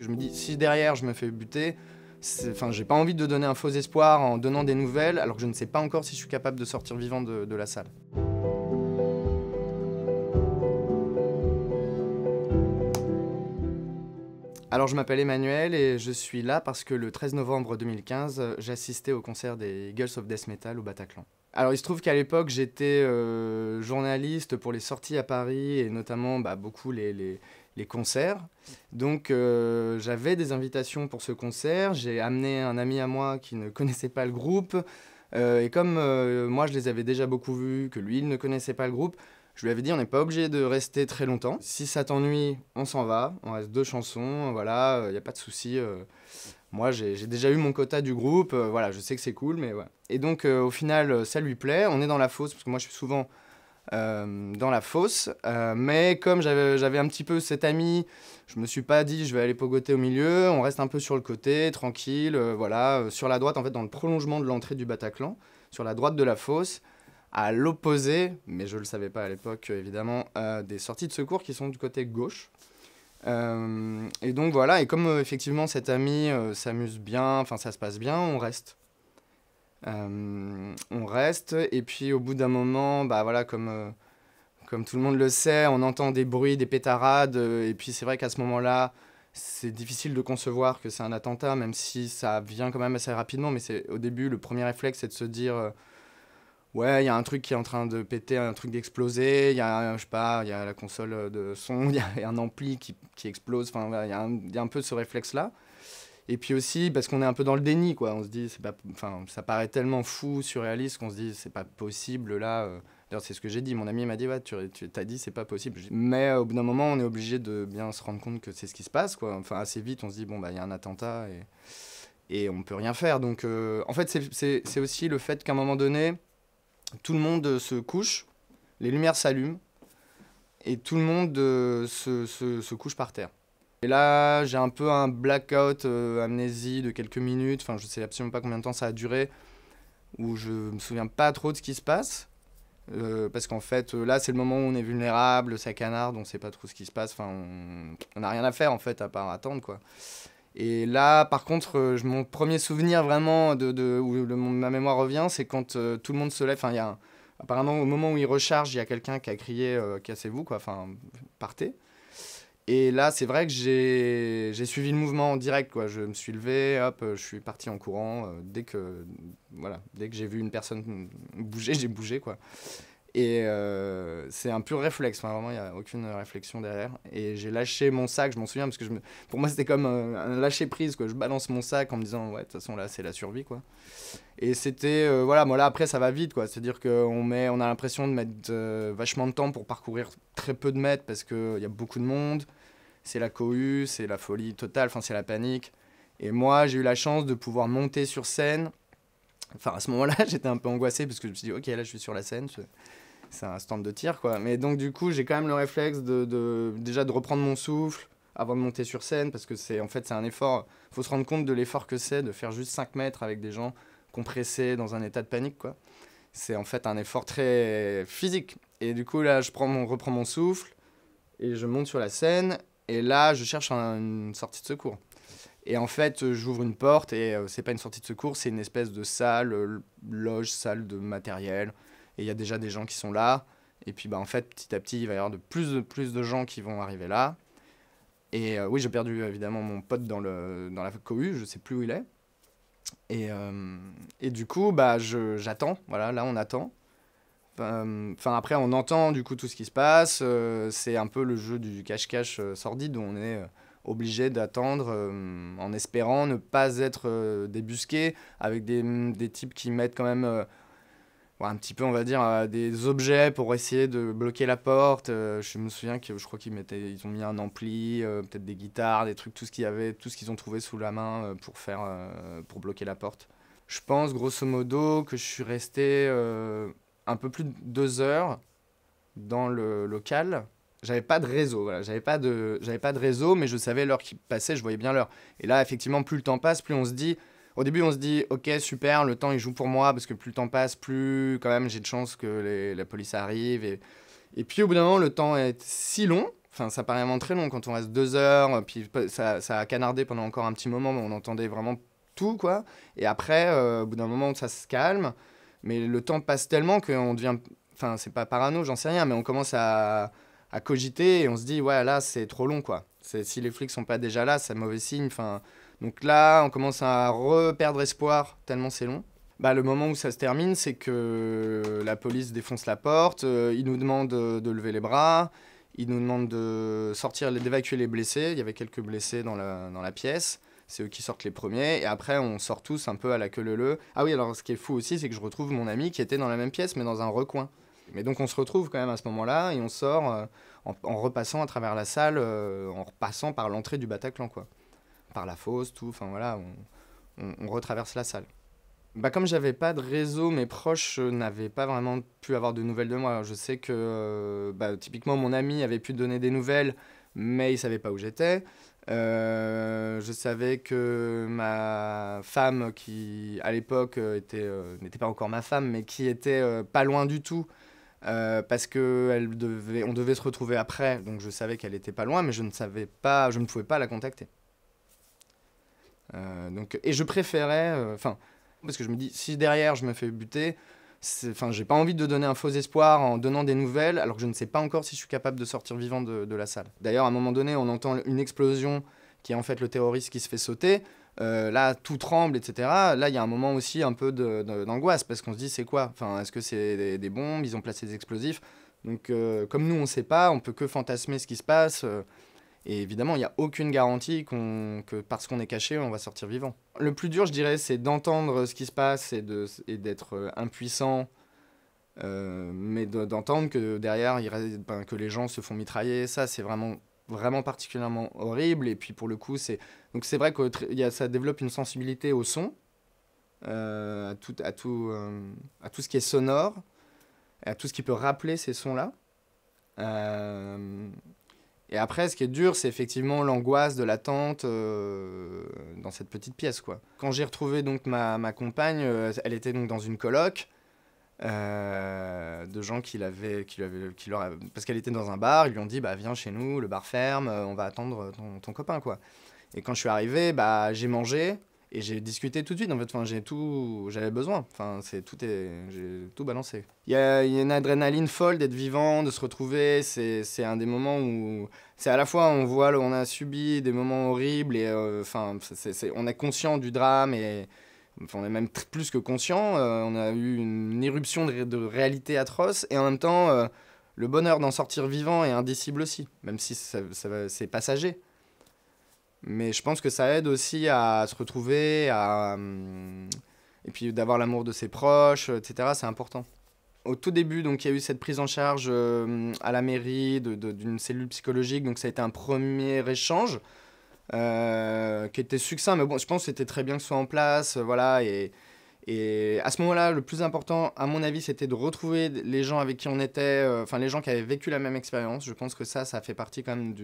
Je me dis, si derrière je me fais buter, enfin, j'ai pas envie de donner un faux espoir en donnant des nouvelles, alors que je ne sais pas encore si je suis capable de sortir vivant de la salle. Alors je m'appelle Emmanuel et je suis là parce que le 13 novembre 2015, j'assistais au concert des Eagles of Death Metal au Bataclan. Alors il se trouve qu'à l'époque j'étais journaliste pour les sorties à Paris et notamment beaucoup les concerts. Donc j'avais des invitations pour ce concert, j'ai amené un ami à moi qui ne connaissait pas le groupe et comme moi je les avais déjà beaucoup vus, que lui il ne connaissait pas le groupe, je lui avais dit on n'est pas obligé de rester très longtemps. Si ça t'ennuie, on s'en va, on reste 2 chansons, voilà, y a pas de souci. Moi, j'ai déjà eu mon quota du groupe, voilà, je sais que c'est cool, mais ouais. Et donc, au final, ça lui plaît. On est dans la fosse, parce que moi, je suis souvent dans la fosse. Mais comme j'avais un petit peu cet ami, je me suis pas dit, je vais aller pogoter au milieu. On reste un peu sur le côté, tranquille, voilà. Sur la droite, en fait, dans le prolongement de l'entrée du Bataclan, sur la droite de la fosse, à l'opposé, mais je le savais pas à l'époque, évidemment, des sorties de secours qui sont du côté gauche. Et donc voilà, et comme effectivement cet ami s'amuse bien, enfin ça se passe bien, on reste. On reste, et puis au bout d'un moment, bah voilà, comme tout le monde le sait, on entend des bruits, des pétarades, et puis c'est vrai qu'à ce moment-là, c'est difficile de concevoir que c'est un attentat, même si ça vient quand même assez rapidement, mais c'est au début, le premier réflexe, c'est de se dire ouais, il y a un truc qui est en train de péter, un truc d'exploser, il y a, je sais pas, il y a la console de son, il y a un ampli qui explose, enfin voilà, il y a un peu ce réflexe-là. Et puis aussi, parce qu'on est un peu dans le déni, quoi, on se dit, c'est pas, enfin, ça paraît tellement fou, surréaliste, qu'on se dit, c'est pas possible, là. D'ailleurs, c'est ce que j'ai dit, mon ami m'a dit, ouais, tu t'as dit, c'est pas possible. Mais au bout d'un moment, on est obligé de bien se rendre compte que c'est ce qui se passe, quoi. Enfin, assez vite, on se dit, bon, bah, il y a un attentat et on peut rien faire. Donc, en fait, c'est aussi le fait qu'à un moment donné, tout le monde se couche, les lumières s'allument, et tout le monde se couche par terre. Et là, j'ai un peu un blackout, amnésie de quelques minutes, enfin je sais absolument pas combien de temps ça a duré, où je me souviens pas trop de ce qui se passe, parce qu'en fait, là c'est le moment où on est vulnérable, ça canarde, on sait pas trop ce qui se passe, enfin on n'a rien à faire en fait à part attendre quoi. Et là, par contre, mon premier souvenir vraiment où ma mémoire revient, c'est quand tout le monde se lève. Enfin, apparemment, au moment où il recharge, il y a quelqu'un qui a crié cassez-vous, quoi. Enfin, partez. Et là, c'est vrai que j'ai suivi le mouvement en direct, quoi. Je me suis levé, hop, je suis parti en courant. Dès que j'ai vu une personne bouger, j'ai bougé, quoi. Et c'est un pur réflexe, enfin, vraiment, il n'y a aucune réflexion derrière. Et j'ai lâché mon sac, je m'en souviens, parce que pour moi, c'était comme un lâcher-prise, quoi. Je balance mon sac en me disant, ouais, de toute façon, là, c'est la survie, quoi. Et c'était, voilà, moi, là, après, ça va vite, quoi. C'est-à-dire qu'on a l'impression de mettre vachement de temps pour parcourir très peu de mètres, parce qu'il y a beaucoup de monde. C'est la cohue, c'est la folie totale, enfin, c'est la panique. Et moi, j'ai eu la chance de pouvoir monter sur scène. Enfin, à ce moment-là, j'étais un peu angoissé, parce que je me suis dit, ok, là, je suis sur la scène, c'est un stand de tir, quoi. Mais donc, du coup, j'ai quand même le réflexe déjà de reprendre mon souffle avant de monter sur scène, parce que en fait, c'est un effort. Il faut se rendre compte de l'effort que c'est de faire juste 5 mètres avec des gens compressés dans un état de panique, quoi. C'est en fait un effort très physique. Et du coup, là, reprends mon souffle et je monte sur la scène. Et là, je cherche une sortie de secours. Et en fait, j'ouvre une porte et c'est pas une sortie de secours, c'est une espèce de salle, loge, salle de matériel. Et il y a déjà des gens qui sont là. Et puis, en fait, petit à petit, il va y avoir de plus de gens qui vont arriver là. Et oui, j'ai perdu évidemment mon pote dans la cohue, je sais plus où il est. Et du coup, j'attends. Voilà, là, on attend. Enfin, après, on entend du coup tout ce qui se passe. C'est un peu le jeu du cache-cache sordide où on est obligé d'attendre en espérant ne pas être débusqué avec des types qui mettent quand même ouais, un petit peu, on va dire, des objets pour essayer de bloquer la porte. Je me souviens que je crois ils ont mis un ampli, peut-être des guitares, des trucs, tout ce qu'ils ont trouvé sous la main pour bloquer la porte. Je pense grosso modo que je suis resté un peu plus de 2 heures dans le local. J'avais pas de réseau, voilà. J'avais pas de réseau, mais je savais l'heure qui passait, je voyais bien l'heure. Et là, effectivement, plus le temps passe, plus on se dit. Au début, on se dit, ok, super, le temps il joue pour moi, parce que plus le temps passe, plus quand même j'ai de chance que la police arrive. Et puis au bout d'un moment, le temps est si long, Enfin, ça paraît vraiment très long quand on reste 2 heures, puis ça a canardé pendant encore un petit moment, mais on entendait vraiment tout, quoi. Et après, au bout d'un moment, ça se calme, mais le temps passe tellement qu'on devient... Enfin, c'est pas parano, j'en sais rien, mais on commence à cogiter et on se dit, ouais, là, c'est trop long, quoi. Si les flics sont pas déjà là, c'est mauvais signe. Enfin, donc là, on commence à reperdre espoir, tellement c'est long. Bah, le moment où ça se termine, c'est que la police défonce la porte, ils nous demandent de lever les bras, ils nous demandent de sortir, d'évacuer les blessés. Il y avait quelques blessés dans la pièce. C'est eux qui sortent les premiers. Et après, on sort tous un peu à la queue leu-leu. Ah oui, alors ce qui est fou aussi, c'est que je retrouve mon ami qui était dans la même pièce, mais dans un recoin. Mais donc on se retrouve quand même à ce moment-là et on sort en repassant à travers la salle, en repassant par l'entrée du Bataclan, quoi. Par la fosse, tout. Enfin voilà, on retraverse la salle. Bah, comme j'avais pas de réseau, mes proches n'avaient pas vraiment pu avoir de nouvelles de moi. Je sais que bah, typiquement mon ami avait pu donner des nouvelles, mais il savait pas où j'étais. Je savais que ma femme, qui à l'époque n'était pas encore ma femme, mais qui était pas loin du tout, parce que on devait se retrouver après, donc je savais qu'elle était pas loin, mais je ne pouvais pas la contacter. Et je préférais, parce que je me dis, si derrière je me fais buter, j'ai pas envie de donner un faux espoir en donnant des nouvelles, alors que je ne sais pas encore si je suis capable de sortir vivant de la salle. D'ailleurs, à un moment donné, on entend une explosion qui est en fait le terroriste qui se fait sauter. Là, tout tremble, etc. Là, il y a un moment aussi un peu d'angoisse, parce qu'on se dit, c'est quoi? Enfin, est-ce que c'est des bombes? Ils ont placé des explosifs. Donc, comme nous, on ne sait pas, on peut que fantasmer ce qui se passe. Et évidemment, il n'y a aucune garantie que parce qu'on est caché, on va sortir vivant. Le plus dur, je dirais, c'est d'entendre ce qui se passe et d'être impuissant, mais d'entendre que derrière, que les gens se font mitrailler. Ça, c'est vraiment, vraiment particulièrement horrible. Et puis pour le coup, donc c'est vrai que ça développe une sensibilité au son, à tout ce qui est sonore, à tout ce qui peut rappeler ces sons-là. Et après, ce qui est dur, c'est effectivement l'angoisse de l'attente dans cette petite pièce, quoi. Quand j'ai retrouvé donc ma compagne, elle était donc dans une coloc de gens parce qu'elle était dans un bar, ils lui ont dit, bah viens chez nous, le bar ferme, on va attendre ton copain, quoi. Et quand je suis arrivé, bah j'ai mangé et j'ai discuté tout de suite. En fait, enfin, j'avais besoin. Enfin, j'ai tout balancé. Il y a une adrénaline folle d'être vivant, de se retrouver. C'est un des moments où c'est à la fois on a subi des moments horribles et enfin, on est conscient du drame et enfin, on est même plus que conscient. On a eu une éruption de réalité atroce et en même temps, le bonheur d'en sortir vivant est indicible aussi, même si c'est passager. Mais je pense que ça aide aussi à se retrouver, et puis d'avoir l'amour de ses proches, etc. C'est important. Au tout début, donc, il y a eu cette prise en charge à la mairie d'une cellule psychologique. Donc ça a été un premier échange qui était succinct. Mais bon, je pense que c'était très bien que ce soit en place. Voilà, et à ce moment-là, le plus important, à mon avis, c'était de retrouver les gens avec qui on était, enfin les gens qui avaient vécu la même expérience. Je pense que ça fait partie quand même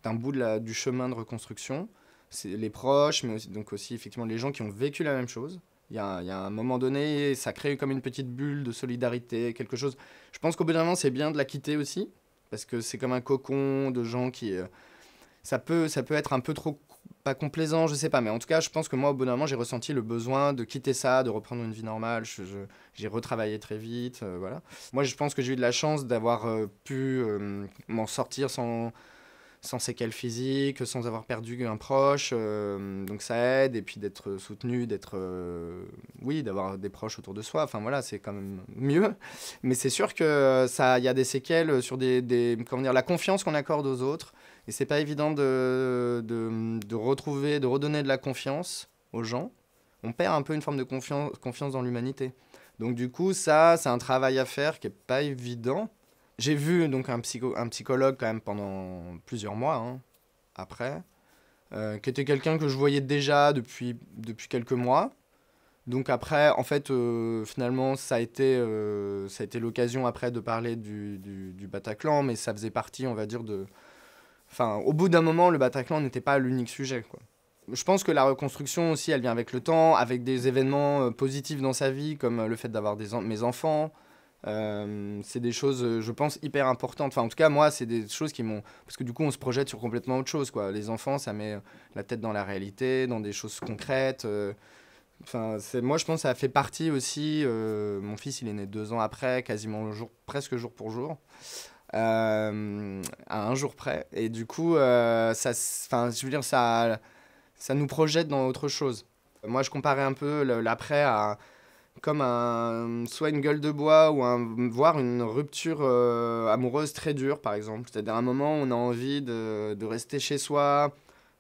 d'un bout du chemin de reconstruction. C'est les proches, mais aussi effectivement les gens qui ont vécu la même chose. Il y a un moment donné, ça crée comme une petite bulle de solidarité, quelque chose. Je pense qu'au bout d'un moment, c'est bien de la quitter aussi, parce que c'est comme un cocon de gens qui... ça peut être un peu trop... pas complaisant, je sais pas, mais en tout cas, je pense que moi, au bout d'un moment, j'ai ressenti le besoin de quitter ça, de reprendre une vie normale. J'ai retravaillé très vite, voilà. Moi, je pense que j'ai eu de la chance d'avoir pu m'en sortir sans séquelles physiques, sans avoir perdu un proche. Donc ça aide, et puis d'être soutenu, oui, d'avoir des proches autour de soi. Enfin voilà, c'est quand même mieux. Mais c'est sûr que il y a des séquelles sur comment dire, la confiance qu'on accorde aux autres. Et c'est pas évident de retrouver, de redonner de la confiance aux gens. On perd un peu une forme de confiance dans l'humanité. Donc du coup, ça, c'est un travail à faire qui est pas évident. J'ai vu donc un psychologue quand même pendant plusieurs mois, hein, après, qui était quelqu'un que je voyais déjà depuis quelques mois. Donc après, en fait, finalement, ça a été l'occasion après de parler du Bataclan, mais ça faisait partie, on va dire, Enfin, au bout d'un moment, le Bataclan n'était pas l'unique sujet, quoi. Je pense que la reconstruction aussi, elle vient avec le temps, avec des événements positifs dans sa vie, comme le fait d'avoir mes enfants. C'est des choses, je pense, hyper importantes. Enfin, en tout cas, moi, c'est des choses qui m'ont... Parce que du coup, on se projette sur complètement autre chose, quoi. Les enfants, ça met la tête dans la réalité, dans des choses concrètes. Enfin, moi, je pense que ça fait partie aussi... mon fils, il est né 2 ans après, quasiment presque jour pour jour. À un jour près. Et du coup, enfin, je veux dire, ça nous projette dans autre chose. Moi, je comparais un peu l'après à comme soit une gueule de bois ou voire une rupture amoureuse très dure, par exemple. C'est-à-dire un moment où on a envie de rester chez soi,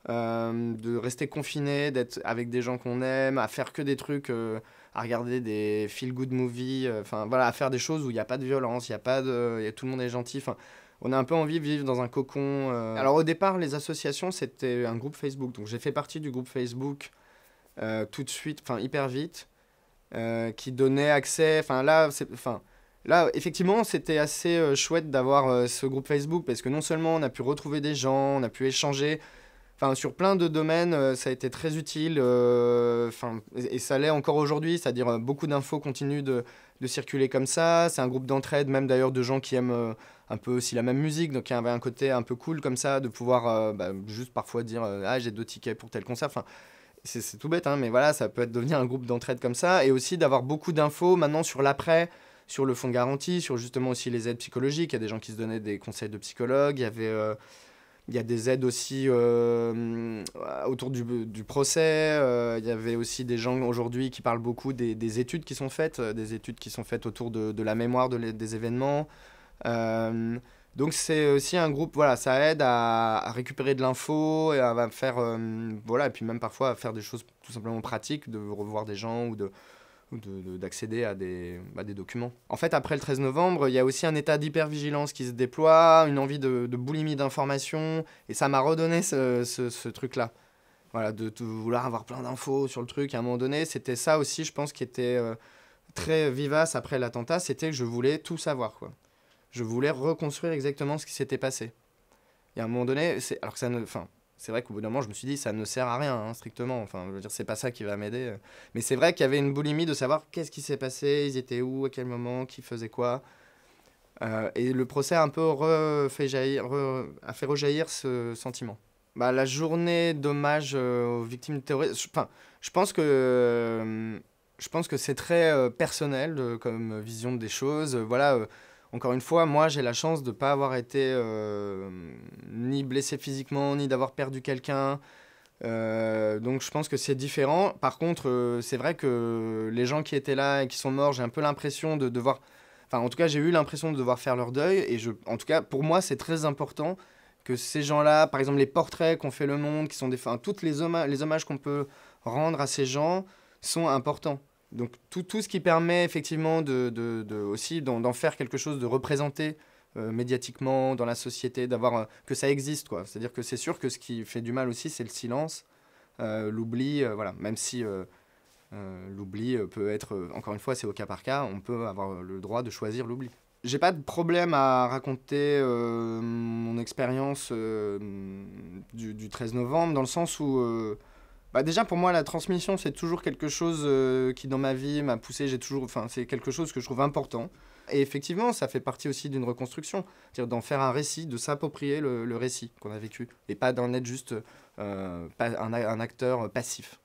de rester confiné, d'être avec des gens qu'on aime, à faire que des trucs, à regarder des feel-good movies, enfin voilà, à faire des choses où il n'y a pas de violence, il y a pas de, tout le monde est gentil. Enfin, on a un peu envie de vivre dans un cocon. Alors au départ, les associations, c'était un groupe Facebook. Donc j'ai fait partie du groupe Facebook tout de suite, enfin hyper vite, qui donnait accès. Là, effectivement, c'était assez chouette d'avoir ce groupe Facebook parce que non seulement on a pu retrouver des gens, on a pu échanger. Enfin, sur plein de domaines, ça a été très utile. Et ça l'est encore aujourd'hui, c'est-à-dire beaucoup d'infos continuent de circuler comme ça. C'est un groupe d'entraide, même d'ailleurs de gens qui aiment un peu aussi la même musique, donc il y avait un côté un peu cool comme ça, de pouvoir juste parfois dire ah j'ai 2 tickets pour tel concert. Enfin, c'est tout bête, hein, mais voilà, ça peut devenir un groupe d'entraide comme ça. Et aussi d'avoir beaucoup d'infos maintenant sur l'après, sur le fonds de garantie, sur justement aussi les aides psychologiques. Il y a des gens qui se donnaient des conseils de psychologue. Il y a des aides aussi autour du procès. Il y avait aussi des gens aujourd'hui qui parlent beaucoup des études qui sont faites, des études qui sont faites autour de la mémoire des événements. Euh, donc c'est aussi un groupe, voilà, ça aide à récupérer de l'info et à faire, voilà, et puis même parfois à faire des choses tout simplement pratiques, de revoir des gens ou d'accéder à des documents. En fait, après le 13 novembre, il y a aussi un état d'hypervigilance qui se déploie, une envie de boulimie d'information, et ça m'a redonné ce truc-là. Voilà, de vouloir avoir plein d'infos sur le truc. À un moment donné, c'était ça aussi, je pense, qui était très vivace après l'attentat, c'était que je voulais tout savoir, quoi. Je voulais reconstruire exactement ce qui s'était passé. Et à un moment donné, alors que ça ne... Enfin, c'est vrai qu'au bout d'un moment, je me suis dit, ça ne sert à rien, hein, strictement. Enfin, je veux dire, c'est pas ça qui va m'aider. Mais c'est vrai qu'il y avait une boulimie de savoir qu'est-ce qui s'est passé, ils étaient où, à quel moment, qui faisait quoi. Et le procès a un peu a fait rejaillir ce sentiment. Bah, la journée d'hommage aux victimes de terrorisme, enfin, je pense que, je pense que c'est très personnel comme vision des choses. Voilà, encore une fois, moi j'ai la chance de ne pas avoir été ni blessé physiquement, ni d'avoir perdu quelqu'un. Donc je pense que c'est différent. Par contre, c'est vrai que les gens qui étaient là et qui sont morts, j'ai un peu l'impression de devoir... Enfin, en tout cas, j'ai eu l'impression de devoir faire leur deuil. Et en tout cas, pour moi, c'est très important que ces gens-là, par exemple les portraits qu'ont fait Le Monde, qui sont enfin, toutes les hommages qu'on peut rendre à ces gens sont importants. Donc tout ce qui permet effectivement aussi d'en faire quelque chose, de représenter médiatiquement dans la société, d'avoir que ça existe, quoi. C'est-à-dire que c'est sûr que ce qui fait du mal aussi, c'est le silence, l'oubli, voilà. Même si l'oubli peut être, encore une fois, c'est au cas par cas, on peut avoir le droit de choisir l'oubli. J'ai pas de problème à raconter mon expérience du 13 novembre, dans le sens où, bah déjà pour moi la transmission c'est toujours quelque chose qui dans ma vie m'a poussé, enfin c'est quelque chose que je trouve important. Et effectivement ça fait partie aussi d'une reconstruction, c'est-à-dire d'en faire un récit, de s'approprier le récit qu'on a vécu, et pas d'en être juste un acteur passif.